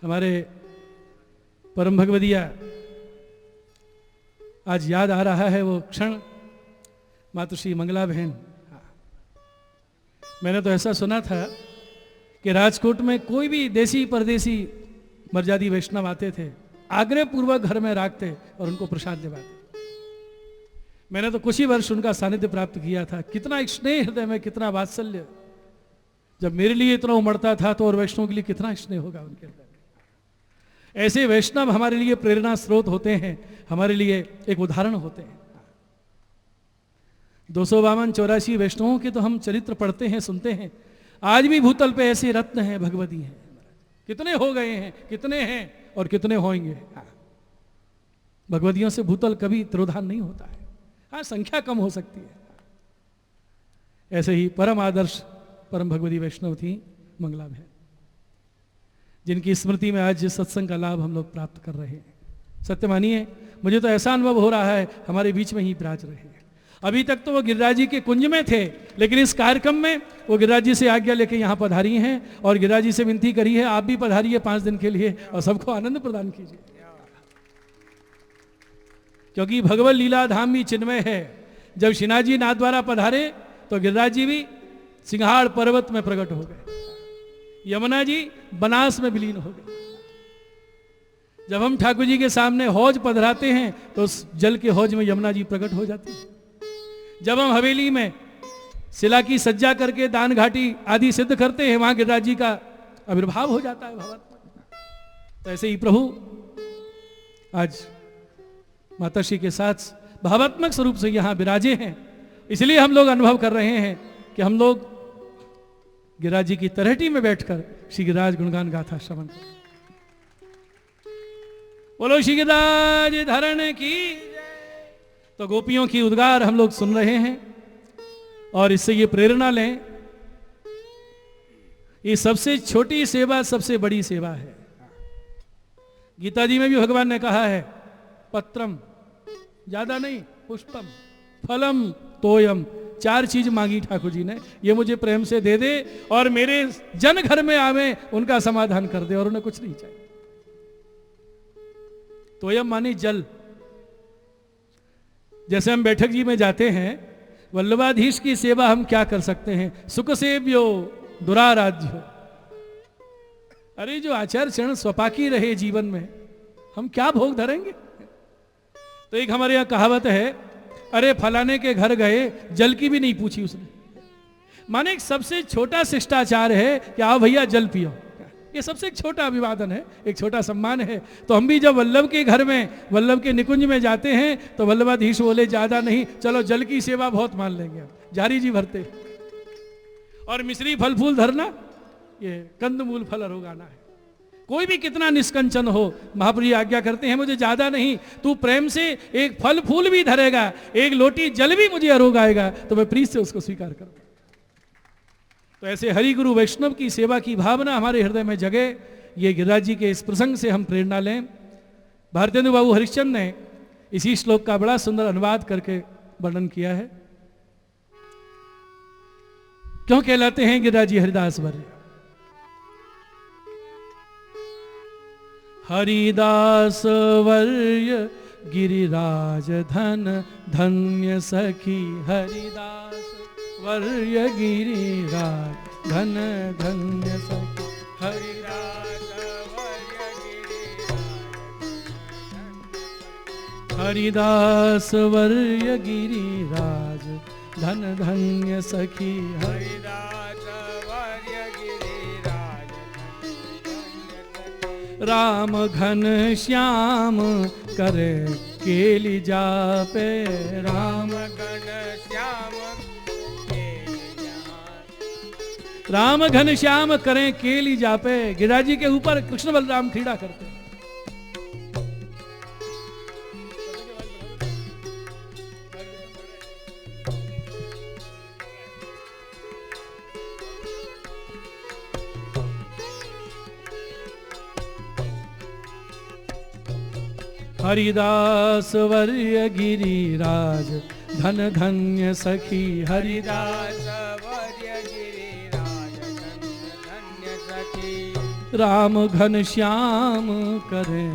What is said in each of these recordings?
हमारे परम भगवदिया आज याद आ रहा है वो क्षण, मातुश्री मंगला बहन। मैंने तो ऐसा सुना था कि राजकोट में कोई भी देसी परदेसी मर्यादी वैष्णव आते थे, आग्रह पूर्वक घर में रखते और उनको प्रसाद दिवाते। मैंने तो कुछ ही वर्ष उनका सानिध्य प्राप्त किया था। कितना एक स्नेह हृदय में, कितना वात्सल्य। जब मेरे लिए इतना उमड़ता था तो और वैष्णव के लिए कितना स्नेह होगा उनके हृदय में। ऐसे वैष्णव हमारे लिए प्रेरणा स्रोत होते हैं, हमारे लिए एक उदाहरण होते हैं। 252-84 वैष्णवों के तो हम चरित्र पढ़ते हैं, सुनते हैं। आज भी भूतल पे ऐसे रत्न हैं, भगवती हैं। कितने हो गए हैं, कितने हैं और कितने होंगे। भगवतियों से भूतल कभी तिरोधान नहीं होता है। हाँ, संख्या कम हो सकती है। ऐसे ही परम आदर्श परम भगवती वैष्णव थी मंगला बहन, जिनकी स्मृति में आज जिस सत्संग का लाभ हम लोग प्राप्त कर रहे हैं। सत्य मानिए, मुझे तो ऐसा अनुभव हो रहा है हमारे बीच में ही विराज रहे हैं। अभी तक तो वो गिरिराज जी के कुंज में थे, लेकिन इस कार्यक्रम में वो गिरिराज जी से आज्ञा लेके यहाँ पधारी हैं और गिरिराज जी से विनती करी है, आप भी पधारिए 5 दिन के लिए और सबको आनंद प्रदान कीजिए। क्योंकि भगवत लीला धाम भी चिन्मय है। जब श्रीनाथ जी नाथ द्वारा पधारे तो गिरिराज जी भी सिंघाड़ पर्वत में प्रकट हो गए, यमुना जी बनास में विलीन हो गए। जब हम ठाकुर जी के सामने हौज पधराते हैं तो उस जल के हौज में यमुना जी प्रकट हो जाती है। जब हम हवेली में शिला की सज्जा करके दान घाटी आदि सिद्ध करते हैं, वहां गिरिराज जी का आविर्भाव हो जाता है भावात्मक। तो ऐसे ही प्रभु आज माताश्री के साथ भावात्मक स्वरूप से यहां विराजे हैं। इसलिए हम लोग अनुभव कर रहे हैं कि हम लोग गिरिराज जी की तलहटी में बैठकर श्री गिरिराज गुणगान गाथा श्रवण करें। बोलो श्री गिरिराज धरण की। तो गोपियों की उद्गार हम लोग सुन रहे हैं और इससे ये प्रेरणा लें, ये सबसे छोटी सेवा सबसे बड़ी सेवा है। गीता जी में भी भगवान ने कहा है, पत्रम, ज्यादा नहीं, पुष्पम, फलम, तोयम। 4 चीज मांगी ठाकुर जी ने, ये मुझे प्रेम से दे दे और मेरे जन घर में आवे, उनका समाधान कर दे, और उन्हें कुछ नहीं चाहिए। तोयम मानी जल। जैसे हम बैठक जी में जाते हैं, वल्लभाधीश की सेवा हम क्या कर सकते हैं? सुख सेव्यो दुराराध्यो। अरे जो आचार चरण स्वपाकी रहे जीवन में, हम क्या भोग धरेंगे? तो एक हमारे यहां कहावत है, अरे फलाने के घर गए, जल की भी नहीं पूछी उसने। माने एक सबसे छोटा शिष्टाचार है कि आओ भैया जल पियो। ये सबसे एक छोटा अभिवादन है, एक छोटा सम्मान है। तो हम भी जब वल्लभ के घर में, वल्लभ के निकुंज में जाते हैं तो वल्लभाधीश बोले ज्यादा नहीं, चलो जल की सेवा बहुत मान लेंगे। जारी जी भरते और मिश्री फल फूल धरना, ये कंद मूल फल अरोगाना है। कोई भी कितना निष्कंचन हो, महाप्रभु जी आज्ञा करते हैं, मुझे ज्यादा नहीं, तू प्रेम से एक फल फूल भी धरेगा, एक लोटी जल भी मुझे अरोगाएगा, तो मैं प्रीत से उसको स्वीकार करूंगा। तो ऐसे हरि गुरु वैष्णव की सेवा की भावना हमारे हृदय में जगे। ये गिरिराज जी के इस प्रसंग से हम प्रेरणा लें। भारतेंदु बाबू हरिश्चंद्र ने इसी श्लोक का बड़ा सुंदर अनुवाद करके वर्णन किया है। क्यों कहलाते हैं गिरिराज जी हरिदास वर्य? हरिदास वर्य गिरिराज धन धन्य सखी, हरिदास वर्य गिरिराज धन धन्य सखी, हरिदास वर्य गिरिराज, हरिदास वर्य गिरिराज धन धन्य सखी, हरिदास वर्य गिरिराज। राम घन श्याम करे केली जापे, राम घन श्याम, राम घन श्याम करें केली जापे। गिरिराज जी के ऊपर कृष्ण बलराम क्रीड़ा करते हैं। हरिदास वर्य गिरिराज धन धन्य सखी, हरिदास वर्य गिरिराज धन राम घन श्याम करे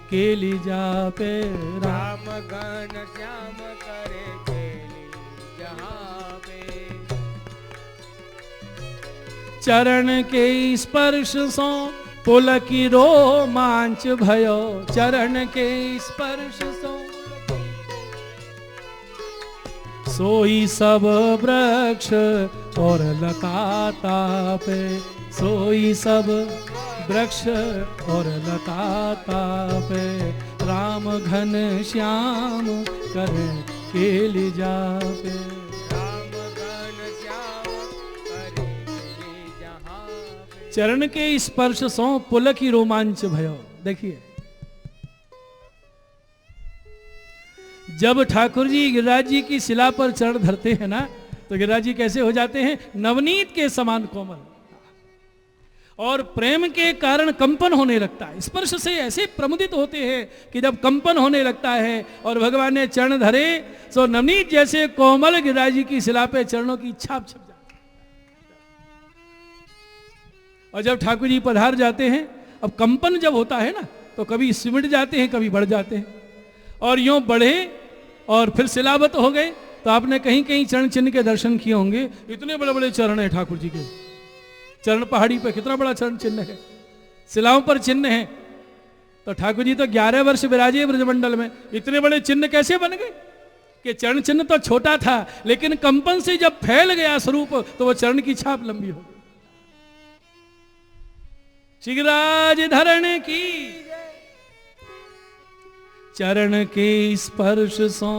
केली जापे, राम घन श्याम करे केली जापे। चरण के स्पर्श सो पुलकी रोमांच भयो, चरण के स्पर्श सो सोई सब वृक्ष और लता तापे, सोई सब वृक्ष और लता तापे, राम घन श्याम करे केली जापे, राम घन श्याम करे केली जापे। चरण के स्पर्श सो पुलकी रोमांच भयो। देखिए, जब ठाकुर जी गिरिराज जी की शिला पर चरण धरते हैं ना, तो गिरिराज जी कैसे हो जाते हैं? नवनीत के समान कोमल, और प्रेम के कारण कंपन होने लगता है। स्पर्श से ऐसे प्रमुदित होते हैं कि जब कंपन होने लगता है और भगवान ने चरण धरे तो नवनीत जैसे कोमल गिरिराज जी की शिला पे चरणों की छाप छप जाती है। और जब ठाकुर जी पधार जाते हैं, अब कंपन जब होता है ना, तो कभी सिमट जाते हैं, कभी बढ़ जाते हैं, और यूं बढ़े और फिर शिलावत हो गए। तो आपने कहीं कहीं चरण चिन्ह के दर्शन किए होंगे, इतने बड़े बड़े चरण है ठाकुर जी के। चरण पहाड़ी पे कितना बड़ा चरण चिन्ह है, शिलाओं पर चिन्ह है। तो ठाकुर जी तो 11 वर्ष विराजे ब्रजमंडल में, इतने बड़े चिन्ह कैसे बन गए? कि चरण चिन्ह तो छोटा था, लेकिन कंपन से जब फैल गया स्वरूप तो वो चरण की छाप लंबी हो गई। शिगराज धरण की चरण के स्पर्श सो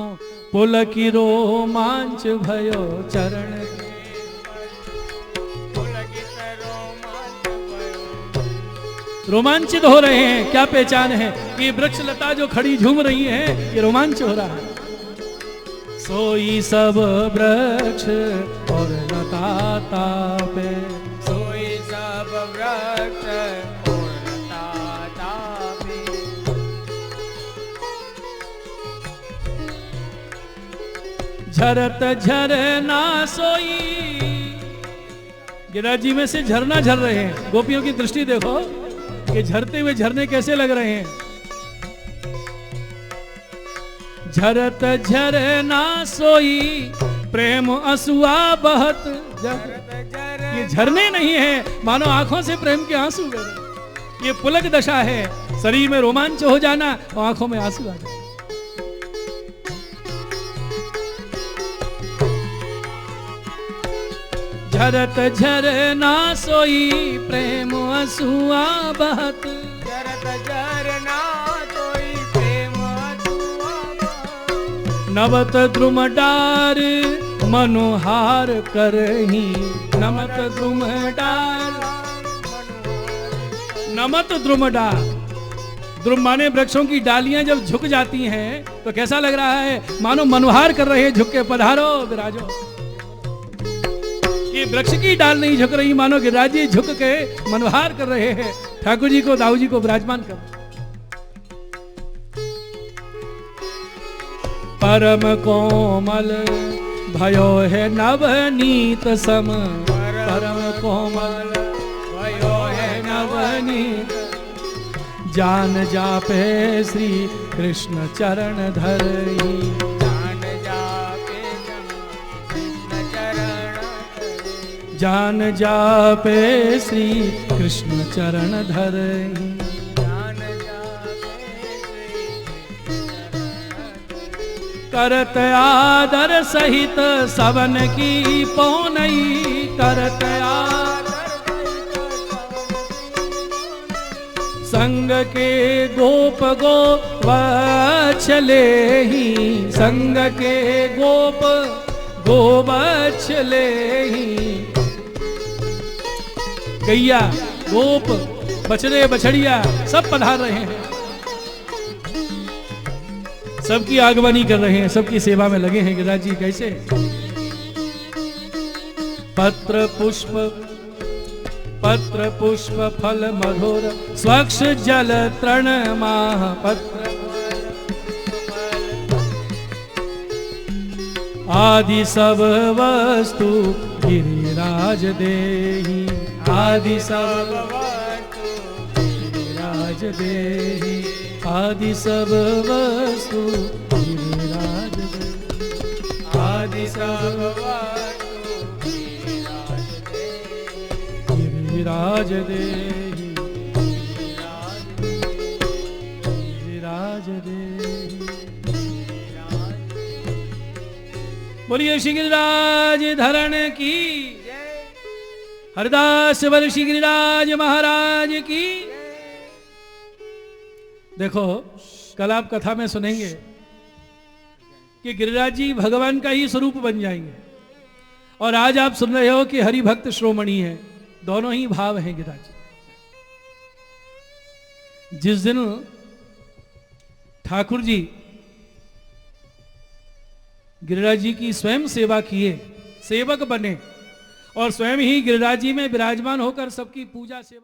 पुलकी रोमांच भयो, चरण रोमांचित हो रहे हैं। क्या पहचान है कि वृक्ष लता जो खड़ी झूम रही है, ये रोमांच हो रहा है। सोई सब वृक्ष और लता तापे, सोई सब वृक्ष और लता तापे। झरत झरना सोई, गिरिराज जी में से झरना झर रहे हैं। गोपियों की दृष्टि देखो कि झरते हुए झरने कैसे लग रहे हैं। झरत झरना सोई प्रेम असुआ बहत, ये झरने नहीं है, मानो आंखों से प्रेम के आंसू बह रहे। ये पुलक दशा है, शरीर में रोमांच हो जाना और आंखों में आंसू आ जाना। झरत झरना सोई प्रेम असुआ बहत, झरत झरना सोई प्रेम असुआ बहत। नवत द्रुम डार मनोहार करही, नमत द्रुम डार, नमत द्रुम डार, द्रुम माने वृक्षों की डालियां जब झुक जाती हैं तो कैसा लग रहा है? मानो मनोहार कर रहे हैं, झुक के पधारो विराजो। ये वृक्ष की डाल नहीं झुक रही, मानो गिरिराज जी झुक के मनोहार कर रहे हैं, ठाकुर जी को, दाऊ जी को विराजमान कर। परम कोमल भयो है नवनीत सम, परम कोमल भयो है नवनीत, जान जापे श्री कृष्ण चरण धरई, जान जापे कृष्ण चरण धरई, जान जापे श्री कृष्ण चरण धरई। जान जापे श्री कृष्ण चरण। करत आदर सहित सवन की पौनई, करत आदर संग के गोप गोवत्सले ही, संग के गोप गोवत्सले ही। गैया गोप बछड़े बछड़िया सब पधार रहे हैं, सबकी आगवानी कर रहे हैं, सबकी सेवा में लगे हैं गिरिराज जी। कैसे? पत्र पुष्प फल मधुर स्वच्छ जल तृण माह, पत्र आदि सब वस्तु गिरिराज देहि, आदि सब गिरिराज देहि आदि सब वस्तु गिरिराज देहि आदि सब वस्तु गिरिराज देहि गिरिराज देहि गिरिराज देहि। बोलिए श्री गिरिराज धरण की, हरदास वर श्री गिरिराज महाराज की। देखो कल आप कथा में सुनेंगे कि गिरिराज जी भगवान का ही स्वरूप बन जाएंगे, और आज आप सुन रहे हो कि हरि भक्त श्रोमणी है, दोनों ही भाव हैं गिरिराज जी। जिस दिन ठाकुर जी गिरिराज जी की स्वयं सेवा किए, सेवक बने और स्वयं ही गिरिराज जी में विराजमान होकर सबकी पूजा सेवा